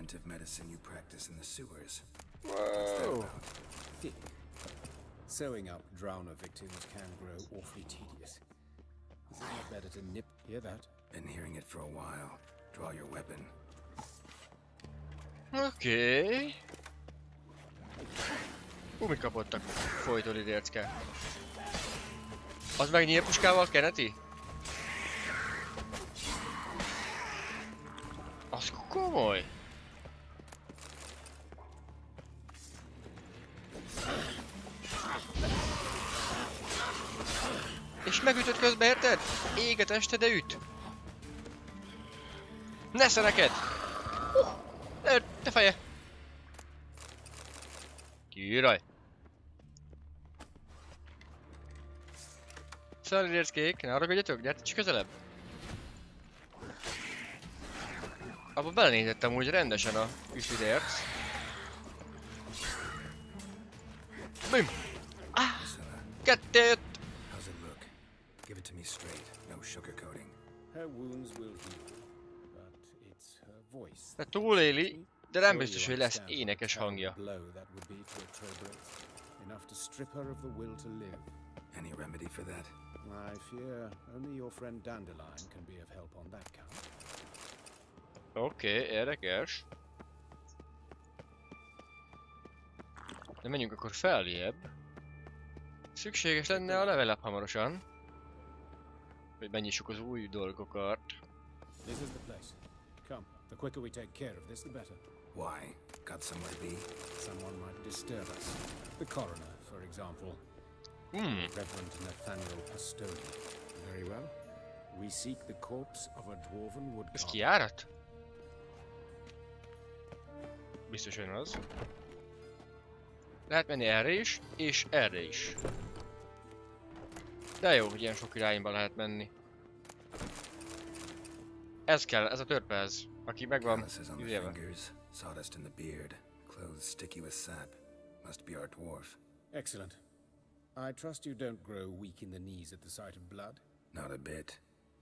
preventive medicine you practice in the sewers. Whoa. Thick. Sewing up drowner victims can grow awfully tedious. Isn't it better to nip? Hear that? Been hearing it for a while. Draw your weapon. Oké. Mit kapottak? Folyton idércke. Az meg nyílpuskával keneti? Az komoly. És megütött közben, érted? Ég a teste, de üt. Nesze neked! Te feje! Király! Szalidérckék, ne haragudjatok, gyertek csak közelebb! Abba belenézettem úgy rendesen a üsvidért. Bim! Ah! Kettő jött! How's it look? Give it to me straight, no sugarcoating. Her wounds will heal, but it's her voice. De túléli, de nem biztos, hogy lesz énekes hangja. Enough to strip her of the will to live. Any remedy for that? I fear only your friend Dandelion can be of help on that count. Oké, érdekes. De menjünk akkor feljebb. Szükséges lenne a level up hamarosan. Hogy megnyissuk az új dolgokat. This is the place. Come, the quicker we take care of this, the better. Why? Got somewhere to be? Someone might disturb us. The coroner, for example. Reverend Nathaniel Pastoni. Very well. We seek the corpse of a dwarven Ez woodcarver. kijárat? Biztos jön az. Lehet menni erre is, és erre is. De jó, hogy ilyen sok irányba lehet menni. Ez kell, ez a törpez, aki megvan Calluses on the ügyelve. fingers, sawdust in the beard, clothes sticky with sap. Must be our dwarf. Excellent. I trust you don't grow weak in the knees at the sight of blood. Not a bit.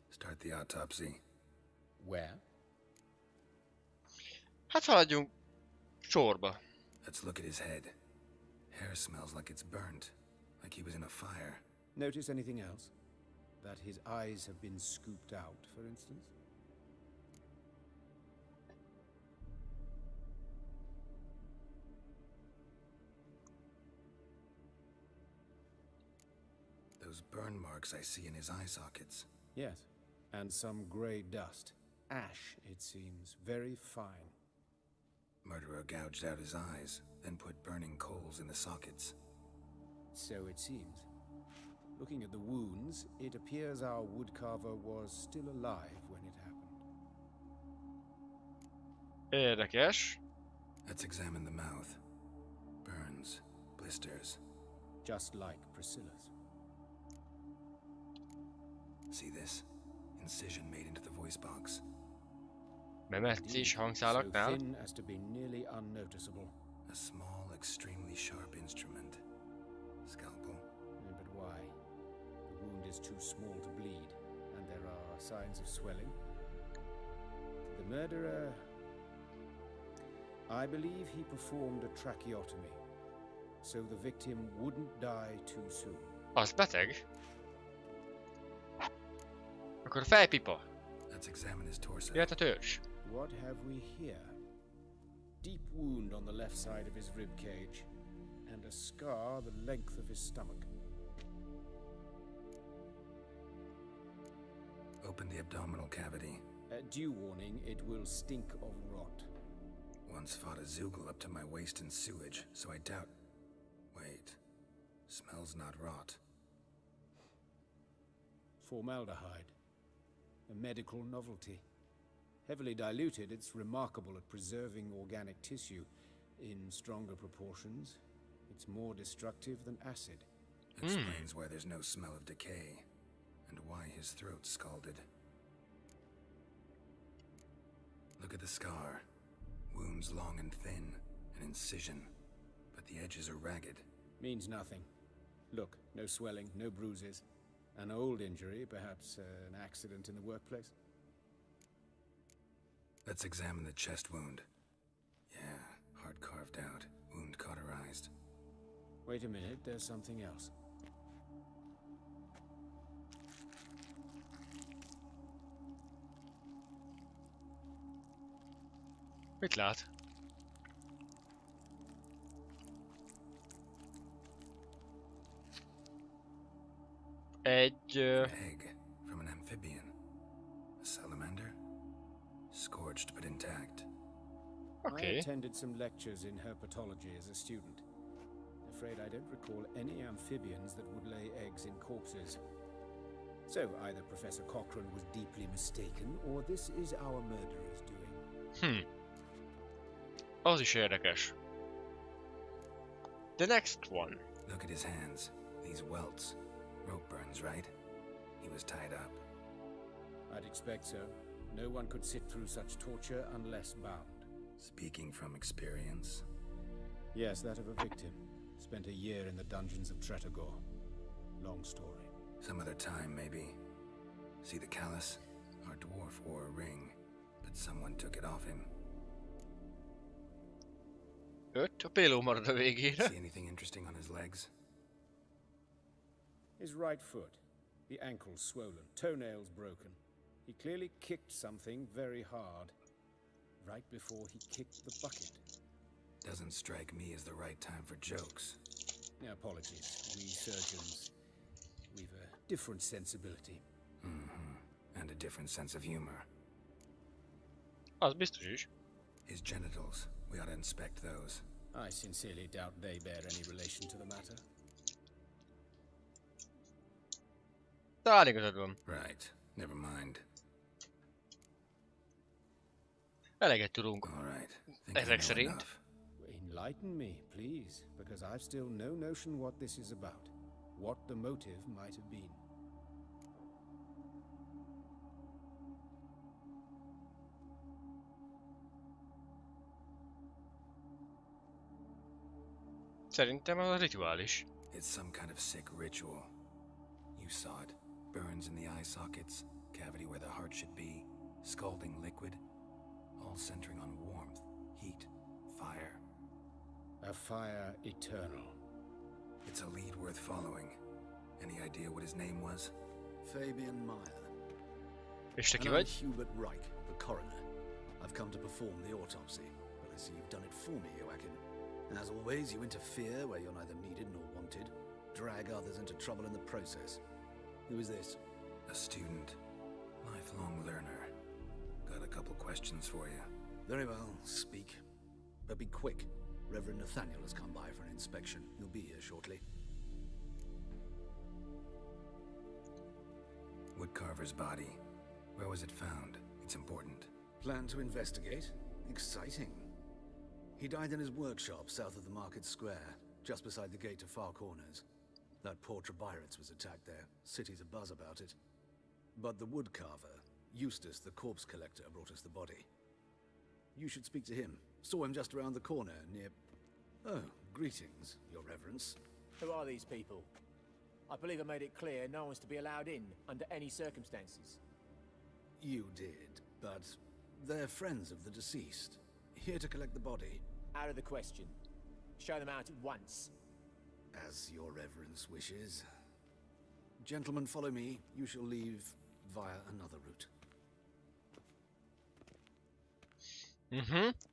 Start the autopsy. Where? Hát haladjunk sorba. Let's look at his head. Hair smells like it's burnt, like he was in a fire. Notice anything else? That his eyes have been scooped out, for instance? Those burn marks I see in his eye sockets. Yes. And some grey dust. Ash, it seems. Very fine. Murderer gouged out his eyes, then put burning coals in the sockets. So it seems. Looking at the wounds, it appears our woodcarver was still alive when it happened. Érdekes. Let's examine the mouth. Burns, blisters. Just like Priscilla's. See this? Incision made into the voice box. Bemetszés So hangszálaknál. thin as to be nearly unnoticeable. A small, extremely sharp instrument. Scalpel. But why? The wound is too small to bleed, and there are signs of swelling. The murderer... I believe he performed a tracheotomy, so the victim wouldn't die too soon. Az beteg. Akkor fejpipa. Let's examine his torso. Jöhet a törzs. What have we here? Deep wound on the left side of his rib cage, and a scar the length of his stomach. Open the abdominal cavity. Due warning, it will stink of rot. Once fought a Zoogle up to my waist in sewage, so I doubt... Wait. Smells not rot. Formaldehyde. A medical novelty. Heavily diluted, it's remarkable at preserving organic tissue. In stronger proportions, it's more destructive than acid. Explains why there's no smell of decay, and why his throat's scalded. Look at the scar. Wounds long and thin, an incision, but the edges are ragged. Means nothing. Look, no swelling, no bruises. An old injury, perhaps an accident in the workplace. Let's examine the chest wound. carved out, wound cauterized. Wait a minute, there's something else. Mit lát? Egy... Egg from an amphibian. A salamander? Scorched but intact. I attended some lectures in herpetology as a student. Afraid I don't recall any amphibians that would lay eggs in corpses. So either Professor Cochrane was deeply mistaken, or this is our murderer's doing. Az is érdekes. The next one. Look at his hands. These welts. Rope burns, right? He was tied up. I'd expect so. No one could sit through such torture unless bound. Speaking from experience? Yes, that of a victim. Spent a year in the dungeons of Tretogor. Long story. Some other time, maybe. See the callus? Our dwarf wore a ring, but someone took it off him. 5, a péló marad a végére. See anything interesting on his legs? His right foot. The ankle swollen, toenails broken. He clearly kicked something very hard. Right before he kicked the bucket. Doesn't strike me as the right time for jokes. Apologies. We surgeons, we've a different sensibility. And a different sense of humor. Az biztos is. His genitals. We ought to inspect those. I sincerely doubt they bear any relation to the matter. Talán igazad van. Right. Never mind. Eleget tudunk. All right. Ezek szerint. Enlighten me, please, because I've still no notion what this is about. What the motive might have been. Szerintem az a rituális. It's some kind of sick ritual. You saw it. Burns in the eye sockets, cavity where the heart should be, scalding liquid, all centering on warmth, heat, fire. A fire eternal. It's a lead worth following. Any idea what his name was? Fabian Meyer. És te ki And I'm vagy? Hubert Reich, the coroner. I've come to perform the autopsy, but I see you've done it for me, Joachim. As always, you interfere where you're neither needed nor wanted, drag others into trouble in the process. Who is this? A student. Lifelong learner. Got a couple questions for you. Very well, speak. But be quick. Reverend Nathaniel has come by for an inspection. He'll be here shortly. Woodcarver's body. Where was it found? It's important. Plan to investigate? Exciting. He died in his workshop south of the market square, just beside the gate to Far Corners. That poor Trebirates was attacked there. City's abuzz about it. But the woodcarver, Eustace the corpse collector, brought us the body. You should speak to him. Saw him just around the corner near... Oh, greetings, your reverence. Who are these people? I believe I made it clear no one's to be allowed in under any circumstances. You did, but they're friends of the deceased. Here to collect the body. Out of the question. Show them out at once. As your reverence wishes. Gentlemen, follow me. You shall leave via another route.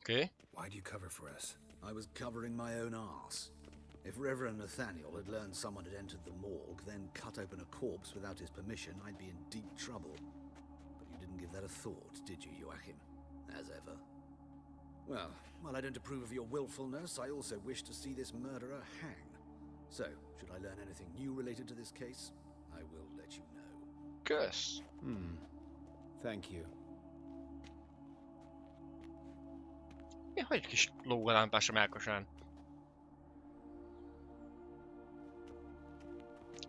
Okay. Why'd you cover for us? I was covering my own arse. If Reverend Nathaniel had learned someone had entered the morgue, then cut open a corpse without his permission, I'd be in deep trouble. But you didn't give that a thought, did you, Joachim? As ever. Well, while I don't approve of your willfulness, I also wish to see this murderer hang. So, should I learn anything new related to this case, I will let you know. Kösz. Thank you. Mi hagy kis lógalámpás a melkasán?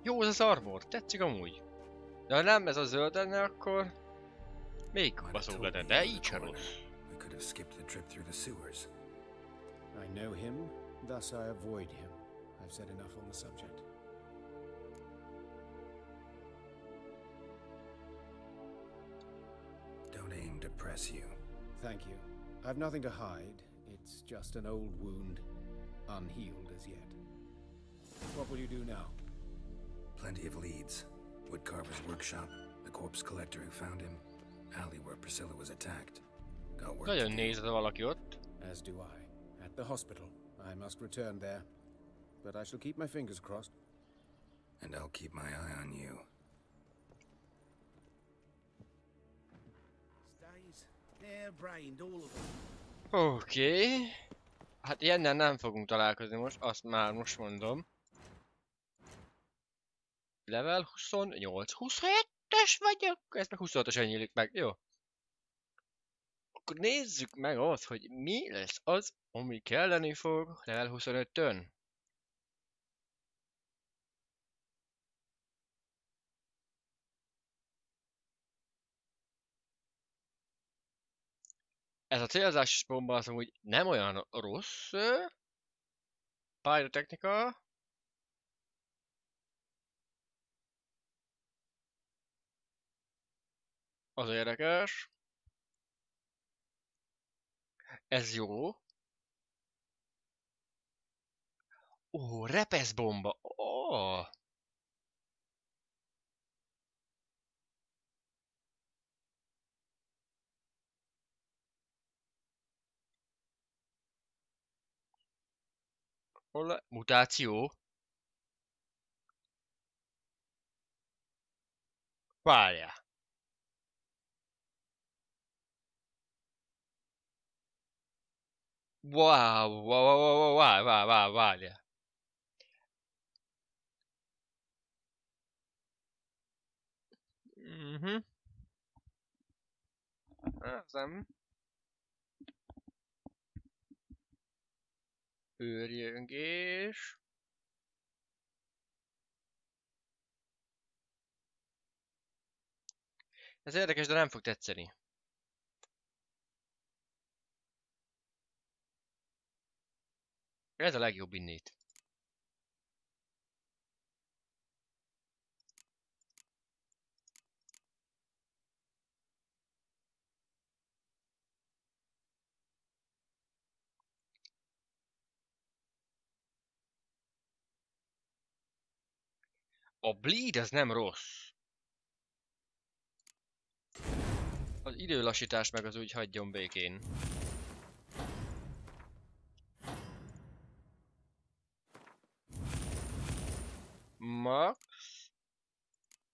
Jó ez az armor, tetszik amúgy. De ha nem ez a zöld lenne, akkor... még baszóbb lenne, de így sem rossz. We could have skipped the trip through the sewers. I know him, thus I avoid him. I've said enough on the subject. Don't aim to press you. Thank you. I've nothing to hide. It's It's just an old wound, unhealed as yet. What will you do now? Plenty of leads. Woodcarver's workshop, the corpse collector who found him, alley where Priscilla was attacked. Got work to Nagyon do. nézed valaki ott. As do I. At the hospital. I must return there. But I shall keep my fingers crossed. And I'll keep my eye on you. Stays hair-brained, all of them. Oké. Hát ilyennel nem fogunk találkozni most, azt már most mondom. Level 28. 27-es vagyok! Ez meg 26-osan nyílik meg, jó. Akkor nézzük meg azt, hogy mi lesz az, ami kelleni fog level 25-ön. Ez a célzásos bomba az amúgy nem olyan rossz. Pyrotechnika. Az érdekes. Ez jó. Ó, repeszbomba. Ó. Hol? Mutáció. Várjál. Várjál. Ez nem. Őrjöngés. Ez érdekes, de nem fog tetszeni. Ez a legjobb innét. A bleed az nem rossz. Az időlassítás meg az úgy hagyjon békén. Max.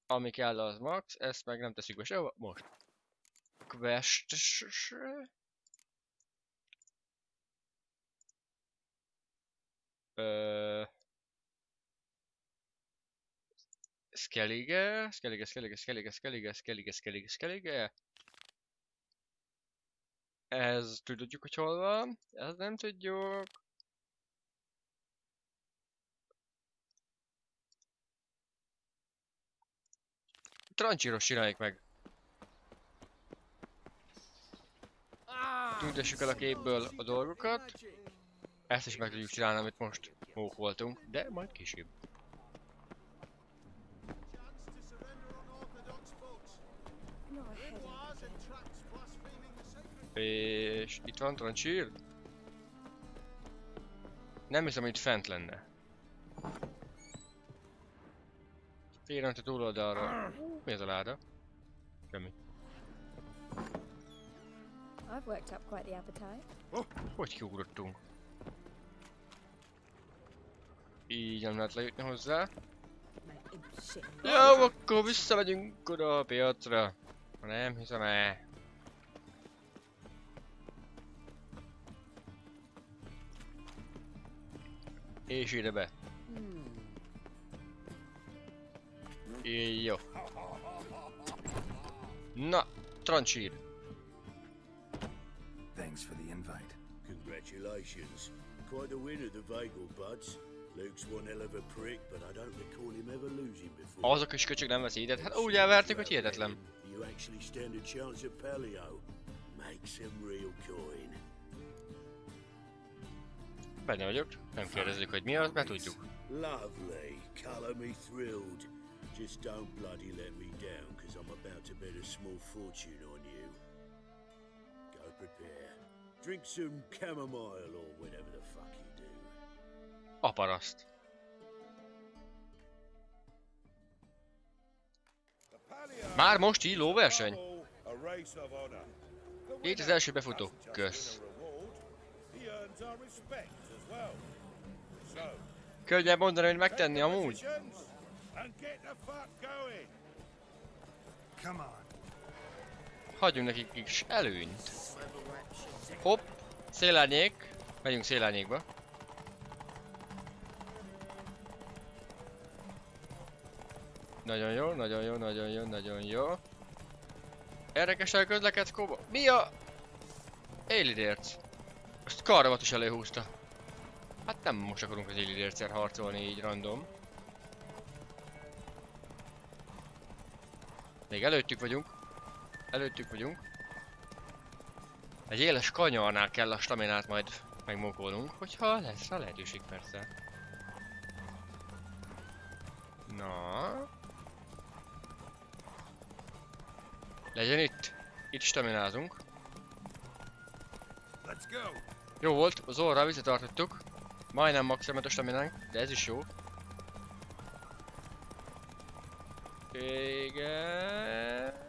Ami kell az max, ezt meg nem teszünk be sehova. Most. Quest. Skellige. Ez tudjuk, hogy hol van. Ez nem tudjuk. Trancsíros csináljuk meg. Tüntessük el a képből a dolgokat. Ezt is meg tudjuk csinálni, amit most mók voltunk, de majd később. És itt van trancsír. Nem hiszem, hogy itt fent lenne. Félrent a túloldalra. Mi ez a láda? Semmi. I've worked up quite the appetite. Hogy kiugrottunk? Így nem lehet lejutni hozzá. Jó, akkor visszamegyünk oda a piacra. Nem hiszem el. És ide be. Jó. Na, trancsír. Thanks for the invite. Congratulations. Quite a winner, the Vagal buds. Luke's one hell of a prick, but I don't recall him ever losing before. Azok is köcsög nem veszített. Hát úgy elverték, hogy hihetetlen. You actually stand a chance at paleo. Make some real coin. Benne vagyok. Nem kérdezzük, hogy mi az, mert tudjuk. Lovely. Colour me thrilled. Just don't bloody let me down, because I'm about to bet a small fortune on you. Go prepare. Drink some chamomile or whatever the fuck you do. Aparaszt. Már most így lóverseny? Itt az első befutó. Kösz. Könnyebb mondani, hogy megtenni amúgy. Hagyjunk nekik kis előnyt. Hopp, szélárnyék. Megyünk szélárnyékba. Nagyon jó, nagyon jó, nagyon jó, nagyon jó. Érdekesen közlekedsz, Kóba. Mi a... Élidérc. Azt karramat is előhúzta. Hát nem most akarunk az élidérccel harcolni így random. Még előttük vagyunk. Előttük vagyunk. Egy éles kanyarnál kell a staminát majd megmókolnunk, hogyha lesz a lehetőség persze. Na. Legyen itt. Itt staminázunk. Jó volt, az orrral visszatartottuk. Majdnem maximált a staminánk, de ez is jó. Igen.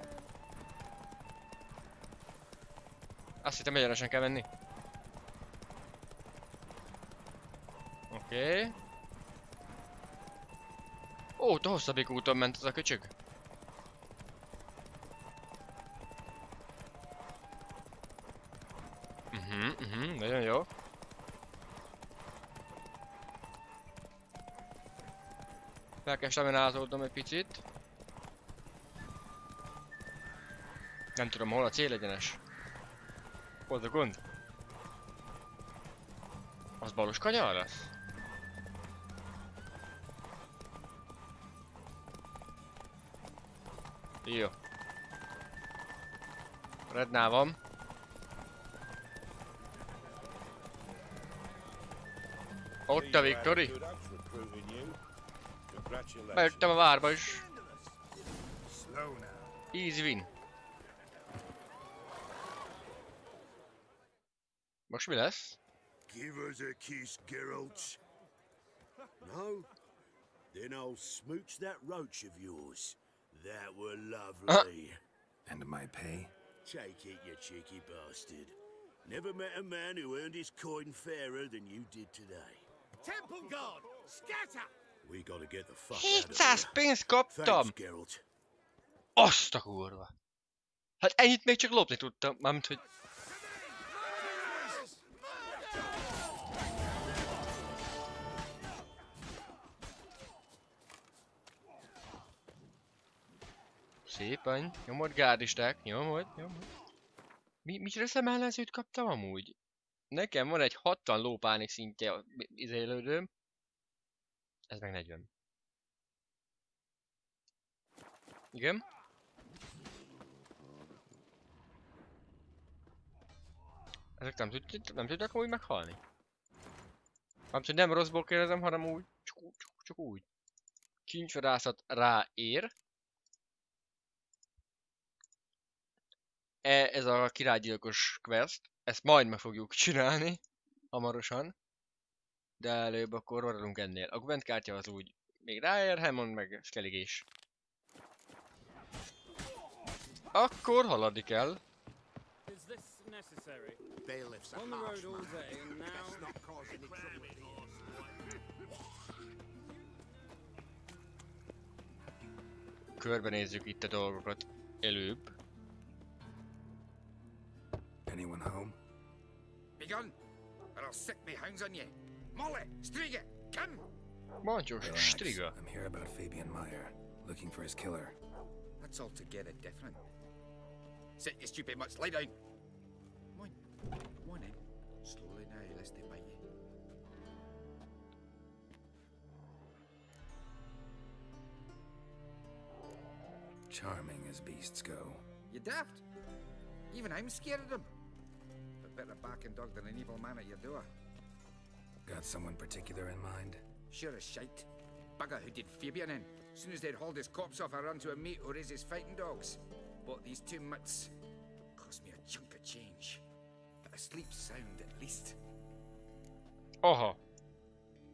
Azt hittem egyenesen kell menni. Oké. Ó, te hosszabbik úton ment az a köcsög. Nagyon jó. Fel kell staminázódnom egy picit. Nem tudom, hol a célegyenes. Hol a gond? Az balos kanyar lesz? Jó. Rednál van. Ott a Viktori. Bejöttem a várba is. Easy win. Most mi lesz? Give us a kiss, Geralt. No? Then I'll smooch that roach of yours. That were lovely. And my pay? Take it, you cheeky bastard. Never met a man who earned his coin fairer than you did today. Temple guard, scatter! We gotta get the fuck out of 700 here. pénzt kaptam! Thanks, Geralt. Azt a kurva! Hát ennyit még csak lopni tudtam, mármint hogy... Szépen, nyomod gárdisták, nyomod. Mire szemellenzőt kaptam amúgy? Nekem van egy 60 lópánik szintje az élődőm. Ez meg 40. Igen? Ezek nem tudtak úgy meghalni? Hát, hogy nem rosszból kérdezem, hanem úgy, csak úgy. Kincsvadászat ráér. Ez a királygyilkos quest. Ezt majd meg fogjuk csinálni. Hamarosan. De előbb akkor maradunk ennél. A Gwent-kártya az úgy még ráér, Hammond meg Skellig. Akkor haladni kell. Körbenézzük itt a dolgokat előbb. Anyone home? Be gone, or I'll set my hounds on you. Molly, Striga, come! Mancsós Relax. Striga. I'm here about Fabian Meyer, looking for his killer. That's altogether different. Sit, you stupid mutts, lie down. Come on in. Slowly now, lest they bite you. Charming as beasts go. You daft? Even I'm scared of them. But better barking dog than an evil man at your door. Got someone particular in mind? Sure as shite. Bugger who did Fabian in. As soon as they'd hauled his corpse off, I run to a mate who raises fighting dogs. Bought these two mutts. Cost me a chunk of change. But asleep sound at least. Aha.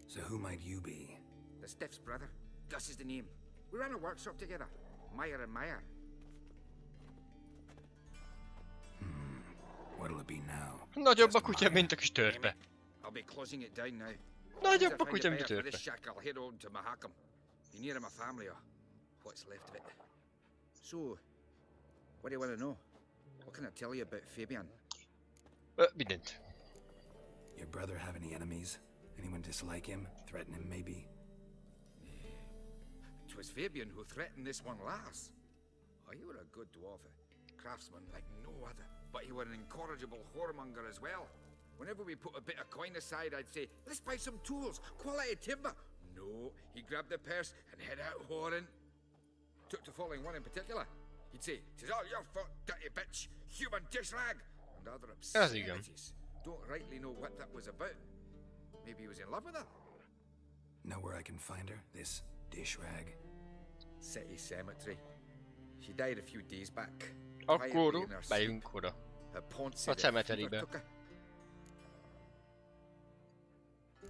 So who might you be? The Stiff's brother. Gus is the name. We ran a workshop together. Meyer and Meyer. What'll it be now? Nagyobb a kutya, mint a kis törpe. I'll be closing it down now. Nagyobb a kutya, mint a For törpe. this shack, I'll head on to Mahakam. Be near my family or what's left of it. So, what do you want to know? What can I tell you about Fabian? Mindent. Your brother have any enemies? Anyone dislike him? Threaten him, maybe? 'Twas Fabian who threatened this one last. Oh, you were a good dwarf, a craftsman like no other. But you were an incorrigible whoremonger as well. Whenever we put a bit of coin aside, I'd say, let's buy some tools, quality timber. No, he grabbed the purse and head out whoring. Took to following one in particular. He'd say, "'Tis all your fault, dirty bitch, human dish rag," and other obscenities. Don't rightly know what that was about. Maybe he was in love with her. Know where I can find her? This dish rag? City cemetery. She died a few days back. Akkor megyünk oda. A cemeterybe.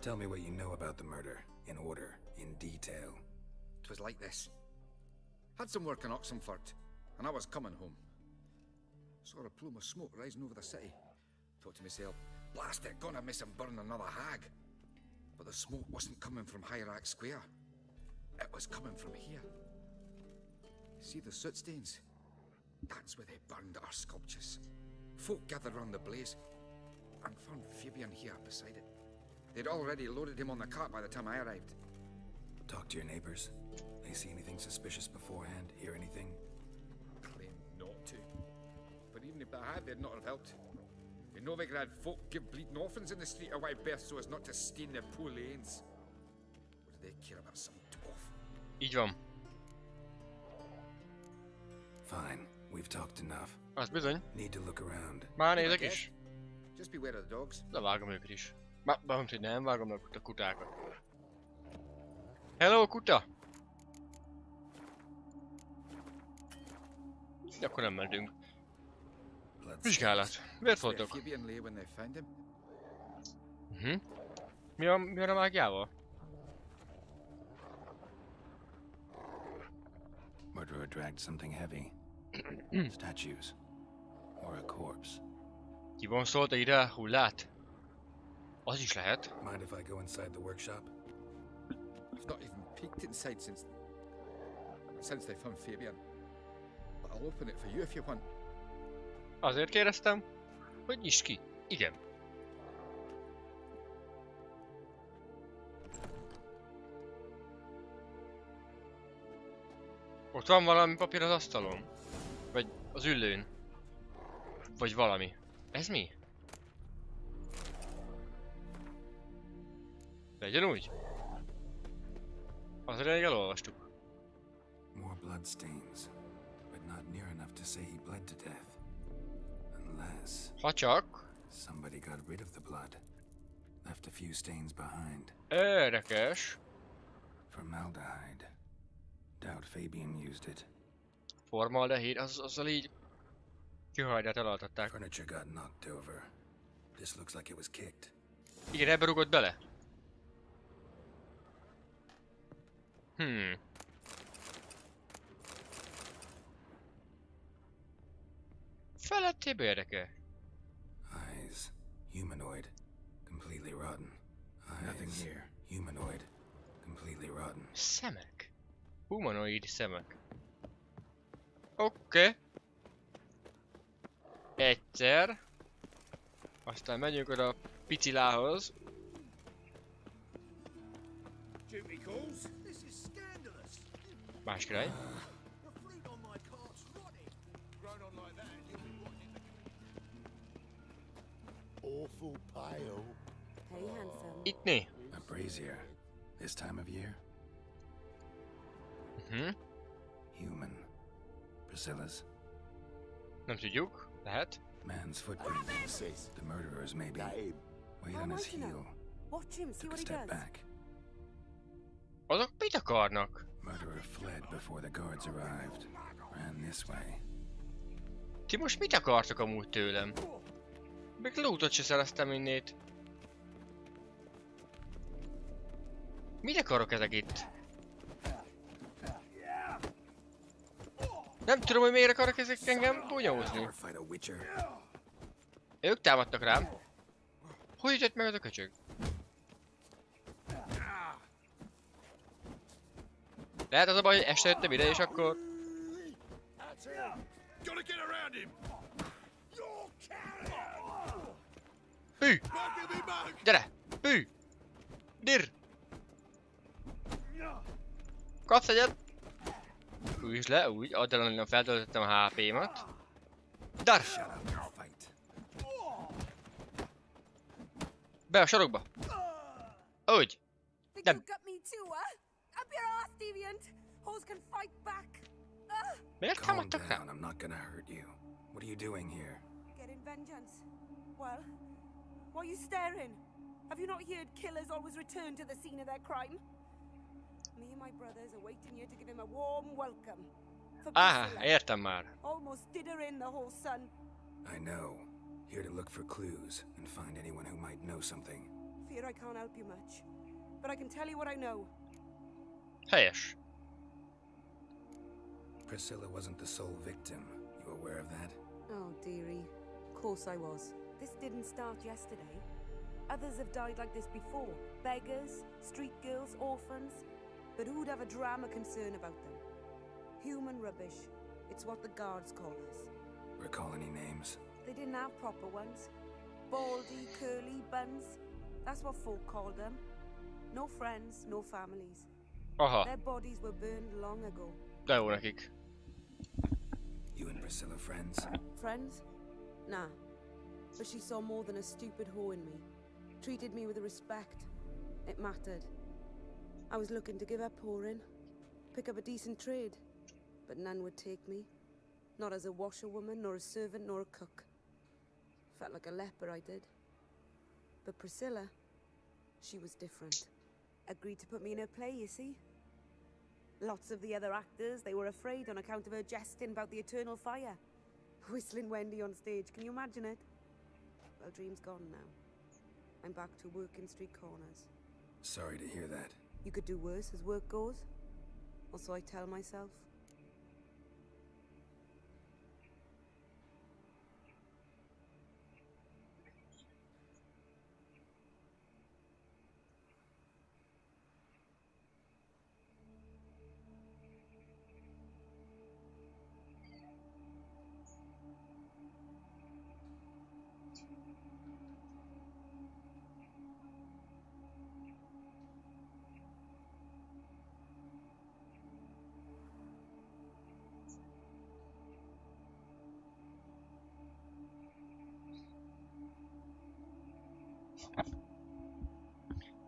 Tell me what you know about the murder, in order, in detail. It was like this. Had some work in Oxenford, and I was coming home. Saw a plume of smoke rising over the city. Thought to myself, blast it, gonna miss him burn another hag. But the smoke wasn't coming from Hierarch Square. It was coming from here. See the soot stains? That's where they burned our sculptures. Folk gathered round the blaze and found Fabian here beside it. They'd already loaded him on the cart by the time I arrived. Talk to your neighbors. They see anything suspicious beforehand? Hear anything? Claimed not to. But even if they had, they'd not have helped. In Novigrad, folk give bleeding orphans in the street a wide berth so as not to stain their poor lanes. What do they care about some dwarf? Így van. Fine, we've talked enough. Az bizony. Need to look around. Már nézek is. Just beware of the dogs. Levágom őket is. Bármint, hogy nem vágom le a kutákat. Hello, kuta! Akkor nem mentünk. Vizsgálat. Miért voltok? Fabian lay when they found him. Mi a mágiával? Murderer dragged something heavy. Statues. Or a corpse. Kivonszolta ide hullát? Az is lehet. Mind if I go inside the workshop? I've not even peeked inside since they found Fabian. But I'll open it for you if you want. Azért kérdeztem, hogy nyisd ki. Igen. Ott van valami papír az asztalon? Vagy az üllőn? Vagy valami. Ez mi? Legyen úgy. Azért elég elolvastuk. More blood stains, but not near enough to say he bled to death. Unless Ha csak... somebody got rid of the blood. Left a few stains behind. Érdekes. Formaldehyde. Doubt Fabian used it. Formaldehid, azzal így... Kihajdát elaltatták. Furniture got knocked over. This looks like it was kicked. Igen, ebbe rugott bele. Felettébb érdekel. Eyes. Humanoid. Completely rotten. Nothing here. Humanoid. Completely rotten. Szemek. Humanoid szemek. Oké. Egyszer. Aztán megyünk oda a picilához. Más király. Awful pale. Hey, handsome. Itt né. A brazier. This time of year. Human. Priscilla's. Nem tudjuk. Lehet. Man's footprints. The murderer's maybe. Weight on his heel. Watch him, see Took a what he step does. back. Azok mit akarnak? Murderer fled before the guards arrived. Ran this way. Ti most mit akartok amúgy tőlem? Még lootot se szereztem innét. Mit akarok ezek itt? Nem tudom, hogy miért akarok ezek engem bunyózni. Ők támadtak rám. Hogy ütött meg az a köcsög? Lehet az a baj, hogy este jöttem ide, és akkor... Hű! Gyere! Hű! Dirr! Kapsz egyet! Hűsd le, úgy, adrenalin feltöltöttem a HP-mat. Dar! Be a sarokba! Úgy! Nem! Miért támadtak rá? I'm not gonna hurt you. What are you doing here? Getting vengeance. Well, why are you staring? Have you not heard killers always return to the scene of their crime? Me and my brothers are waiting here to give him a warm welcome. Értem már. Almost did her in the whole son. I know. Here to look for clues and find anyone who might know something. Fear I can't help you much, but I can tell you what I know. Helyes. Priscilla wasn't the sole victim. You aware of that? Oh, dearie. Of course I was. This didn't start yesterday. Others have died like this before. Beggars, street girls, orphans. But who'd have a drama concern about them? Human rubbish. It's what the guards call us. Recall any names? They didn't have proper ones. Baldy, curly, buns. That's what folk called them. No friends, no families. Aha. Their bodies were burned long ago. De jó nekik. You and Priscilla friends? Friends? Nah. But she saw more than a stupid whore in me. Treated me with respect. It mattered. I was looking to give up whoring. Pick up a decent trade. But none would take me. Not as a washerwoman, nor a servant, nor a cook. Felt like a leper, I did. But Priscilla, she was different. Agreed to put me in her play, you see? Lots of the other actors, they were afraid on account of her jesting about the eternal fire. Whistling Wendy on stage, can you imagine it? Well, dream's gone now. I'm back to working street corners. Sorry to hear that. You could do worse as work goes. Or so I tell myself.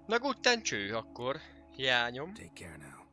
Na guten cső akkor, hiányom. Take care now.